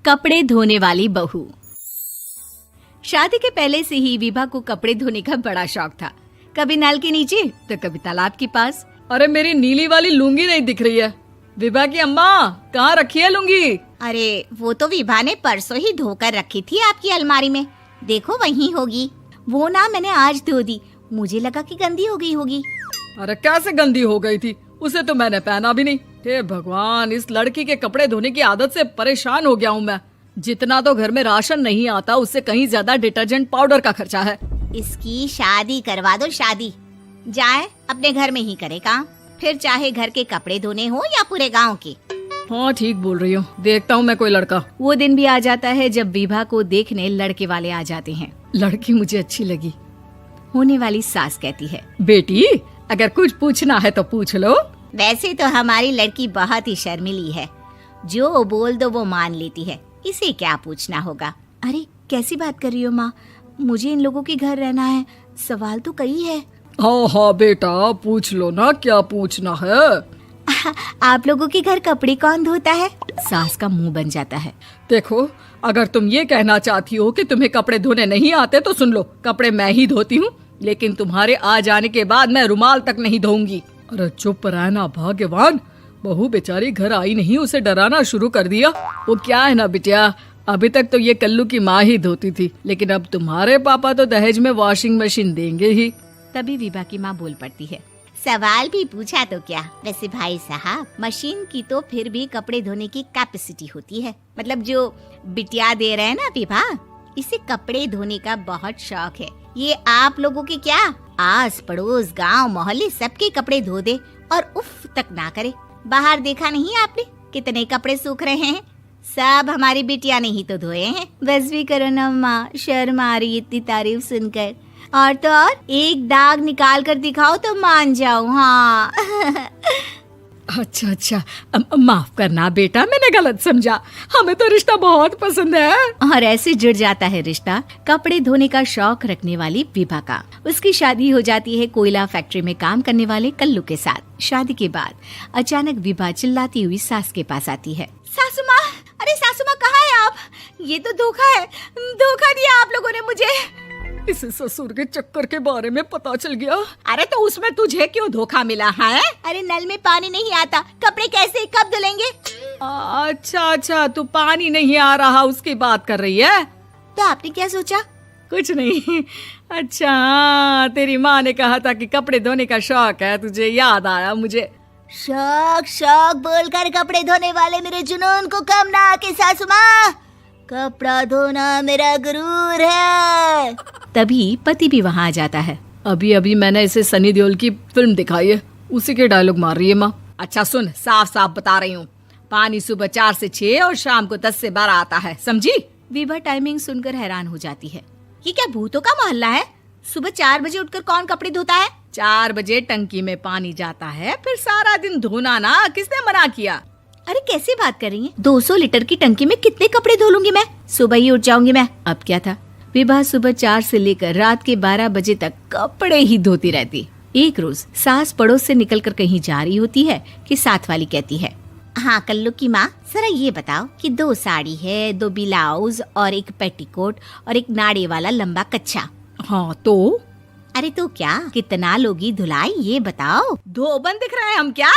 कपड़े धोने वाली बहू। शादी के पहले से ही विभा को कपड़े धोने का बड़ा शौक था। कभी नल के नीचे तो कभी तालाब के पास। अरे मेरी नीली वाली लुंगी नहीं दिख रही है। विभा की अम्मा, कहाँ रखी है लुंगी? अरे वो तो विभा ने परसों ही धोकर रखी थी आपकी अलमारी में, देखो वहीं होगी। वो ना मैंने आज धो दी, मुझे लगा कि गंदी हो गई होगी। अरे कैसे गंदी हो गई थी? उसे तो मैंने पहना भी नहीं। हे भगवान, इस लड़की के कपड़े धोने की आदत से परेशान हो गया हूँ मैं। जितना तो घर में राशन नहीं आता, उससे कहीं ज्यादा डिटर्जेंट पाउडर का खर्चा है। इसकी शादी करवा दो, शादी जाए अपने घर में ही करे काम, फिर चाहे घर के कपड़े धोने हो या पूरे गांव के। हाँ ठीक बोल रही हूँ, देखता हूँ मैं कोई लड़का। वो दिन भी आ जाता है जब विभा को देखने लड़के वाले आ जाते हैं। लड़की मुझे अच्छी लगी। होने वाली सास कहती है, बेटी अगर कुछ पूछना है तो पूछ लो। वैसे तो हमारी लड़की बहुत ही शर्मीली है, जो बोल दो वो मान लेती है, इसे क्या पूछना होगा। अरे कैसी बात कर रही हो माँ, मुझे इन लोगों के घर रहना है, सवाल तो कई है। हाँ हाँ बेटा, पूछ लो ना, क्या पूछना है। आप लोगों के घर कपड़े कौन धोता है? सास का मुंह बन जाता है। देखो, अगर तुम ये कहना चाहती हो कि तुम्हें कपड़े धोने नहीं आते तो सुन लो, कपड़े मैं ही धोती हूँ, लेकिन तुम्हारे आ जाने के बाद मैं रुमाल तक नहीं धोऊंगी। अरे चुप रहना भाग्यवान, बहू बेचारी घर आई नहीं, उसे डराना शुरू कर दिया। वो क्या है ना बिटिया, अभी तक तो ये कल्लू की माँ ही धोती थी, लेकिन अब तुम्हारे पापा तो दहेज में वॉशिंग मशीन देंगे ही। तभी विभा की माँ बोल पड़ती है, सवाल भी पूछा तो क्या। वैसे भाई साहब, मशीन की तो फिर भी कपड़े धोने की कैपेसिटी होती है। मतलब जो बिटिया दे रहे हैं ना विभा, इसे कपड़े धोने का बहुत शौक है। ये आप लोगों के क्या, आस पड़ोस गांव मोहल्ले सबके कपड़े धो दे और उफ तक ना करे। बाहर देखा नहीं आपने कितने कपड़े सूख रहे हैं? सब हमारी बिटिया ने ही तो धोए हैं। बस भी करो ना माँ, शर्म आ रही इतनी तारीफ सुनकर। और तो और एक दाग निकाल कर दिखाओ तो मान जाओ। हाँ अच्छा, माफ करना बेटा, मैंने गलत समझा। हमें तो रिश्ता बहुत पसंद है। और ऐसे जुड़ जाता है रिश्ता कपड़े धोने का शौक रखने वाली विभा का। उसकी शादी हो जाती है कोयला फैक्ट्री में काम करने वाले कल्लू के साथ। शादी के बाद अचानक विभा चिल्लाती हुई सास के पास आती है। सासू माँ, अरे सासू माँ कहाँ है आप? ये तो धोखा है, धोखा दिया आप लोगों ने मुझे। इसे ससुर के चक्कर के बारे में पता चल गया। अरे तो उसमें तुझे क्यों धोखा मिला है? अरे नल में पानी नहीं आता, कपड़े कैसे कब धुलेंगे? अच्छा, तू पानी नहीं आ रहा उसकी बात कर रही है। तो आपने क्या सोचा? कुछ नहीं। अच्छा, तेरी माँ ने कहा था कि कपड़े धोने का शौक है तुझे, याद आया मुझे। शौक बोलकर कपड़े धोने वाले मेरे जुनून को कम ना आके सासू माँ, कपड़ा धोना मेरा गुरूर है। तभी पति भी वहाँ आ जाता है। अभी मैंने इसे सनी देओल की फिल्म दिखाई है, उसी के डायलॉग मार रही है माँ। अच्छा सुन, साफ साफ बता रही हूँ, पानी सुबह 4 से 6 और शाम को 10 से 12 आता है, समझी? विभा टाइमिंग सुनकर हैरान हो जाती है। ये क्या भूतों का मोहल्ला है? सुबह 4 बजे उठकर कौन कपड़े धोता है? 4 बजे टंकी में पानी जाता है, फिर सारा दिन धोना ना, किसने मना किया? अरे कैसी बात कर रही हैं? 200 लीटर की टंकी में कितने कपड़े धो लूंगी मैं? सुबह ही उठ जाऊंगी मैं। अब क्या था, विभा सुबह 4 से लेकर रात के 12 बजे तक कपड़े ही धोती रहती। एक रोज सास पड़ोस से निकलकर कहीं जा रही होती है कि साथ वाली कहती है, हाँ कल्लू की माँ, जरा ये बताओ कि 2 साड़ी है, 2 ब्लाउज और एक पेटीकोट और एक नाड़े वाला लंबा कच्छा। हाँ तो? अरे तो क्या, कितना लोगी धुलाई ये बताओ। धोबन दिख रहे हैं हम क्या?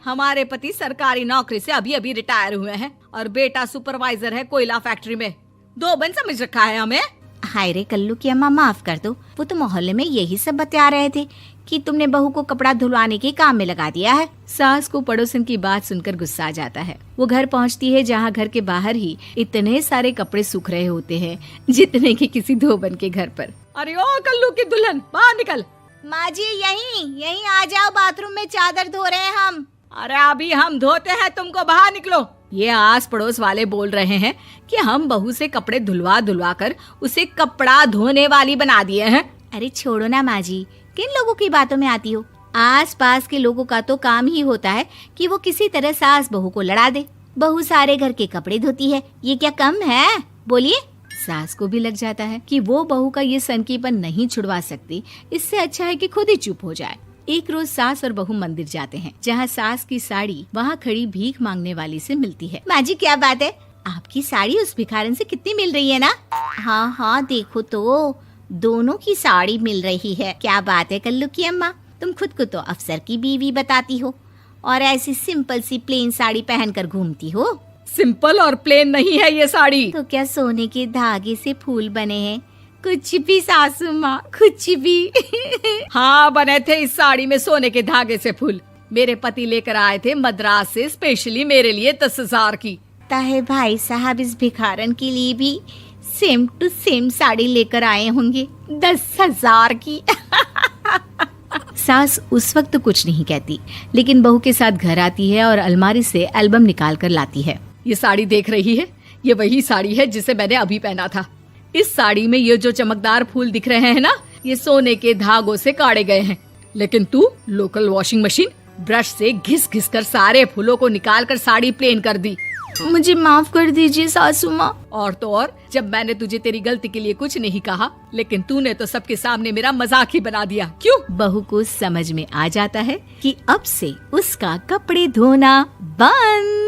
हमारे पति सरकारी नौकरी से अभी रिटायर हुए हैं और बेटा सुपरवाइजर है कोयला फैक्ट्री में। धोबन समझ रखा है हमें? हाय रे कल्लू की अम्मा, माफ कर दो, वो तो मोहल्ले में यही सब बता रहे थे कि तुमने बहू को कपड़ा धुलवाने के काम में लगा दिया है। सास को पड़ोसन की बात सुनकर गुस्सा आ जाता है। वो घर पहुंचती है जहां घर के बाहर ही इतने सारे कपड़े सूख रहे होते हैं जितने कि किसी धोबन के घर पर। अरे ओ कल्लू की दुल्हन, बाहर निकल। माँ जी यहीं आ जाओ, बाथरूम में चादर धो रहे हैं हम। अरे अभी हम धोते हैं, तुमको बाहर निकलो। ये आस पड़ोस वाले बोल रहे हैं कि हम बहू से कपड़े धुलवा कर उसे कपड़ा धोने वाली बना दिए हैं। अरे छोड़ो ना माँ जी, किन लोगों की बातों में आती हो? आस पास के लोगों का तो काम ही होता है कि वो किसी तरह सास बहू को लड़ा दे। बहू सारे घर के कपड़े धोती है, ये क्या कम है? बोलिए। सास को भी लग जाता है कि वो बहू का ये सनकीपन नहीं छुड़वा सकती, इससे अच्छा है कि खुद ही चुप हो जाए। एक रोज सास और बहू मंदिर जाते हैं, जहाँ सास की साड़ी वहाँ खड़ी भीख मांगने वाली से मिलती है। माँ जी क्या बात है, आपकी साड़ी उस भिखारन से कितनी मिल रही है ना? हाँ हाँ देखो तो, दोनों की साड़ी मिल रही है। क्या बात है कल्लू की अम्मा, तुम खुद को तो अफसर की बीवी बताती हो और ऐसी सिंपल सी प्लेन साड़ी पहनकर घूमती हो। सिंपल और प्लेन नहीं है ये साड़ी। तो क्या सोने के धागे से फूल बने हैं? कुछ भी सासू माँ, कुछ भी। हाँ बने थे इस साड़ी में सोने के धागे से फूल। मेरे पति लेकर आए थे मद्रास से स्पेशली मेरे लिए 10,000 की। ताहे भाई साहब इस भिखारन के लिए भी सेम टू सेम साड़ी लेकर आए होंगे 10,000 की। सास उस वक्त तो कुछ नहीं कहती, लेकिन बहू के साथ घर आती है और अलमारी से एल्बम निकाल कर लाती है। ये साड़ी देख रही है, ये वही साड़ी है जिसे मैंने अभी पहना था। इस साड़ी में ये जो चमकदार फूल दिख रहे हैं ना, ये सोने के धागों से काढ़े गए हैं। लेकिन तू लोकल वॉशिंग मशीन ब्रश से घिस घिस कर सारे फूलों को निकाल कर साड़ी प्लेन कर दी। मुझे माफ कर दीजिए सासू माँ। और तो और, जब मैंने तुझे तेरी गलती के लिए कुछ नहीं कहा, लेकिन तूने तो सबके सामने मेरा मजाक ही बना दिया। क्यों? बहू को समझ में आ जाता है कि अब से उसका कपड़े धोना बंद।